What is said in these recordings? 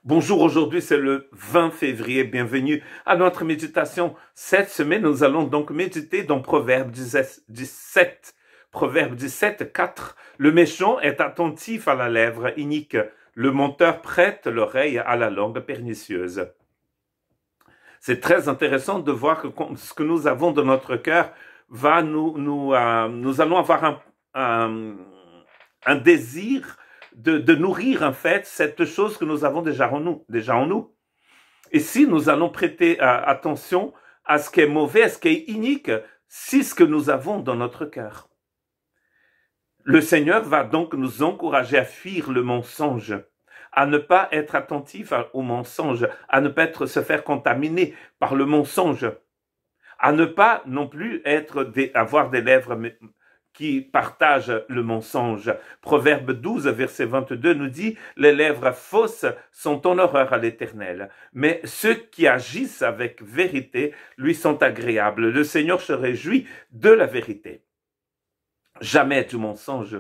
Bonjour, aujourd'hui c'est le 20 février, bienvenue à notre méditation. Cette semaine, nous allons donc méditer dans Proverbe 17. Proverbe 17, 4. Le méchant est attentif à la lèvre inique, le menteur prête l'oreille à la langue pernicieuse. C'est très intéressant de voir que ce que nous avons dans notre cœur va nous allons avoir un désir de nourrir en fait cette chose que nous avons déjà en nous. Et si nous allons prêter attention à ce qui est mauvais, à ce qui est inique, c'est ce que nous avons dans notre cœur. Le Seigneur va donc nous encourager à fuir le mensonge, à ne pas être attentif au mensonge, à ne pas se faire contaminer par le mensonge, à ne pas non plus avoir des lèvres qui partagent le mensonge. Proverbe 12, verset 22 nous dit « Les lèvres fausses sont en horreur à l'Éternel, mais ceux qui agissent avec vérité lui sont agréables. Le Seigneur se réjouit de la vérité. » Jamais du mensonge.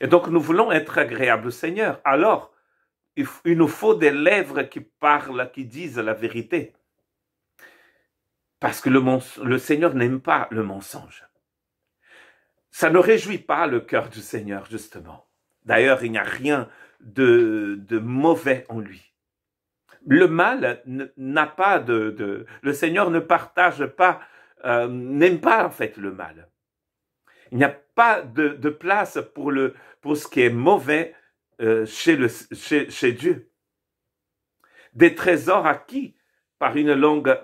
Et donc nous voulons être agréables au Seigneur. Alors, il nous faut des lèvres qui parlent, qui disent la vérité. Parce que le Seigneur n'aime pas le mensonge. Ça ne réjouit pas le cœur du Seigneur, justement. D'ailleurs, il n'y a rien de mauvais en lui. Le mal n'a pas le Seigneur ne partage pas, n'aime pas en fait le mal. Il n'y a pas de place pour ce qui est mauvais chez Dieu. Des trésors acquis par une langue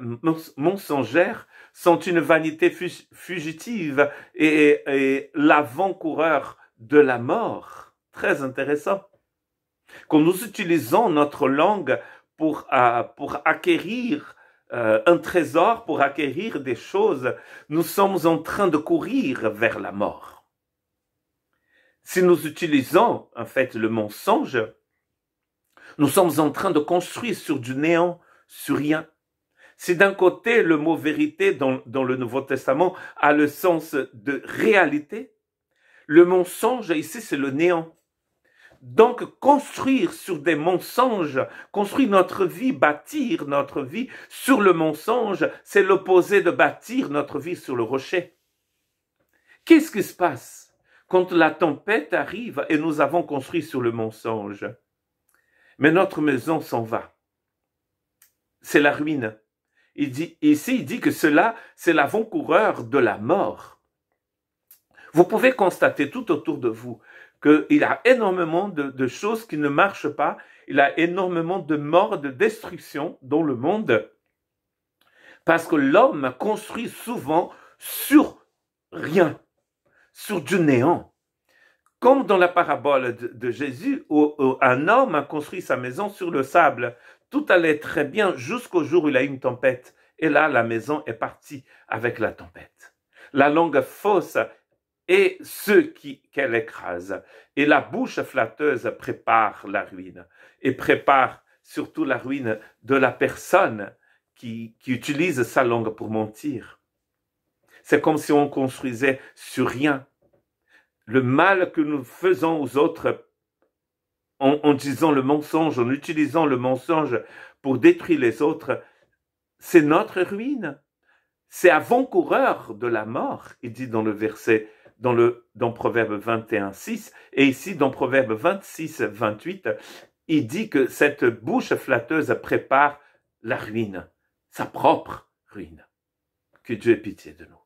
mensongère sont une vanité fugitive et l'avant-coureur de la mort. Très intéressant. Quand nous utilisons notre langue pour acquérir un trésor, pour acquérir des choses, nous sommes en train de courir vers la mort. Si nous utilisons en fait le mensonge, nous sommes en train de construire sur du néant, sur rien. Si d'un côté, le mot vérité dans le Nouveau Testament a le sens de réalité, le mensonge ici, c'est le néant. Donc, construire sur des mensonges, construire notre vie, bâtir notre vie sur le mensonge, c'est l'opposé de bâtir notre vie sur le rocher. Qu'est-ce qui se passe quand la tempête arrive et nous avons construit sur le mensonge? Mais notre maison s'en va. C'est la ruine. Il dit que cela, c'est l'avant-coureur de la mort. Vous pouvez constater tout autour de vous qu'il y a énormément de choses qui ne marchent pas. Il y a énormément de mort, de destruction dans le monde. Parce que l'homme construit souvent sur rien, sur du néant. Comme dans la parabole de Jésus, où un homme a construit sa maison sur le sable. Tout allait très bien jusqu'au jour où il y a eu une tempête. Et là, la maison est partie avec la tempête. La langue fausse est ceux qu'elle écrase. Et la bouche flatteuse prépare la ruine. Et prépare surtout la ruine de la personne qui utilise sa langue pour mentir. C'est comme si on construisait sur rien. Le mal que nous faisons aux autres en disant le mensonge, en utilisant le mensonge pour détruire les autres, c'est notre ruine. C'est avant-coureur de la mort, il dit dans le verset, dans Proverbe 21, 6, et ici dans Proverbe 26, 28, il dit que cette bouche flatteuse prépare la ruine, sa propre ruine. Que Dieu ait pitié de nous.